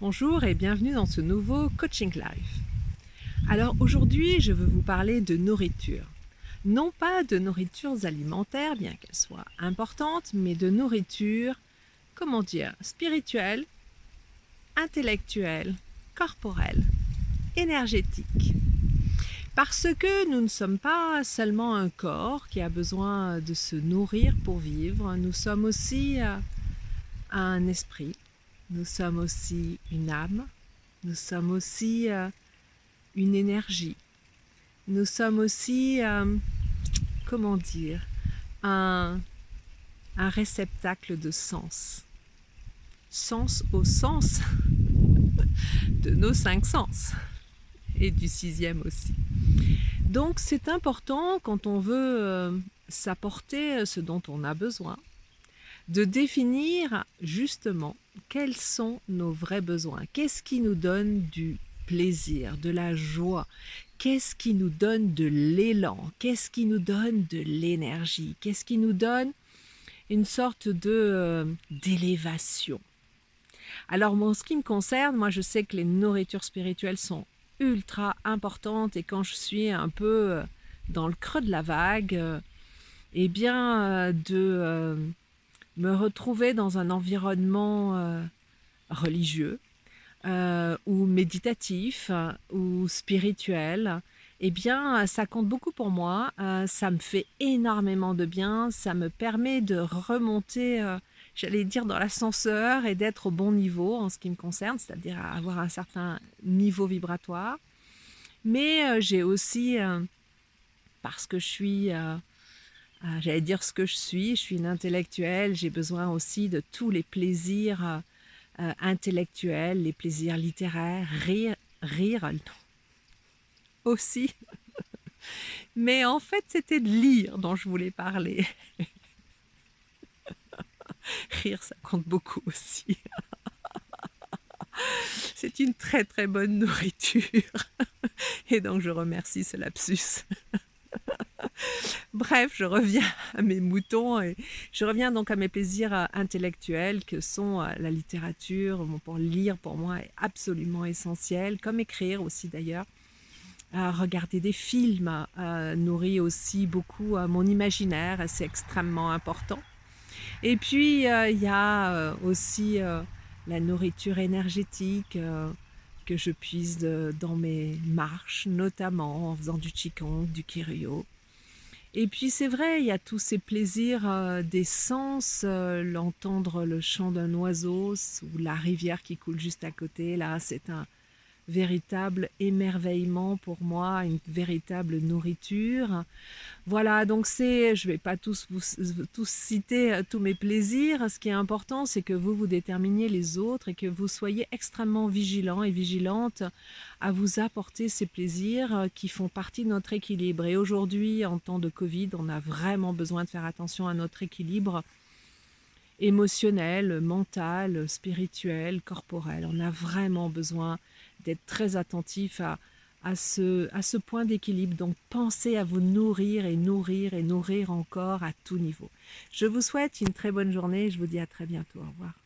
Bonjour et bienvenue dans ce nouveau Coaching Live. Alors aujourd'hui, je veux vous parler de nourriture. Non pas de nourritures alimentaires, bien qu'elles soient importantes, mais de nourriture, comment dire, spirituelle, intellectuelle, corporelle, énergétique. Parce que nous ne sommes pas seulement un corps qui a besoin de se nourrir pour vivre, nous sommes aussi un esprit, nous sommes aussi une âme, nous sommes aussi une énergie, nous sommes aussi, comment dire, un, un réceptacle de sens. Sens au sens de nos 5 sens et du 6e aussi. Donc c'est important quand on veut s'apporter ce dont on a besoin, de définir justement quels sont nos vrais besoins. Qu'est-ce qui nous donne du plaisir, de la joie? Qu'est-ce qui nous donne de l'élan? Qu'est-ce qui nous donne de l'énergie? Qu'est-ce qui nous donne une sorte d'élévation? Alors, en ce qui me concerne, moi je sais que les nourritures spirituelles sont ultra importantes et quand je suis un peu dans le creux de la vague, eh bien de me retrouver dans un environnement religieux ou méditatif ou spirituel, eh bien ça compte beaucoup pour moi, ça me fait énormément de bien, ça me permet de remonter, j'allais dire dans l'ascenseur et d'être au bon niveau en ce qui me concerne, c'est-à-dire avoir un certain niveau vibratoire. Mais j'ai aussi, parce que je suis j'allais dire ce que je suis une intellectuelle, j'ai besoin aussi de tous les plaisirs intellectuels, les plaisirs littéraires, rire non, aussi. Mais en fait, c'était de lire dont je voulais parler. Rire, ça compte beaucoup aussi. C'est une très très bonne nourriture. Et donc je remercie ce lapsus. Bref, je reviens à mes moutons et je reviens donc à mes plaisirs intellectuels que sont la littérature. Bon, pour lire, pour moi, est absolument essentiel, comme écrire aussi d'ailleurs. Regarder des films nourrit aussi beaucoup mon imaginaire, c'est extrêmement important. Et puis, il y a aussi la nourriture énergétique que je puise dans mes marches, notamment en faisant du qigong, du kiryo. Et puis c'est vrai, il y a tous ces plaisirs des sens, l'entendre le chant d'un oiseau ou la rivière qui coule juste à côté, là c'est un véritable émerveillement pour moi, une véritable nourriture. Voilà, donc je vais pas tous citer tous mes plaisirs. Ce qui est important, c'est que vous déterminiez les autres et que vous soyez extrêmement vigilants et vigilantes à vous apporter ces plaisirs qui font partie de notre équilibre. Et aujourd'hui, en temps de Covid, on a vraiment besoin de faire attention à notre équilibre émotionnel, mental, spirituel, corporel. On a vraiment besoin d'être très attentif à ce point d'équilibre. Donc pensez à vous nourrir et nourrir et nourrir encore à tout niveau. Je vous souhaite une très bonne journée et je vous dis à très bientôt. Au revoir.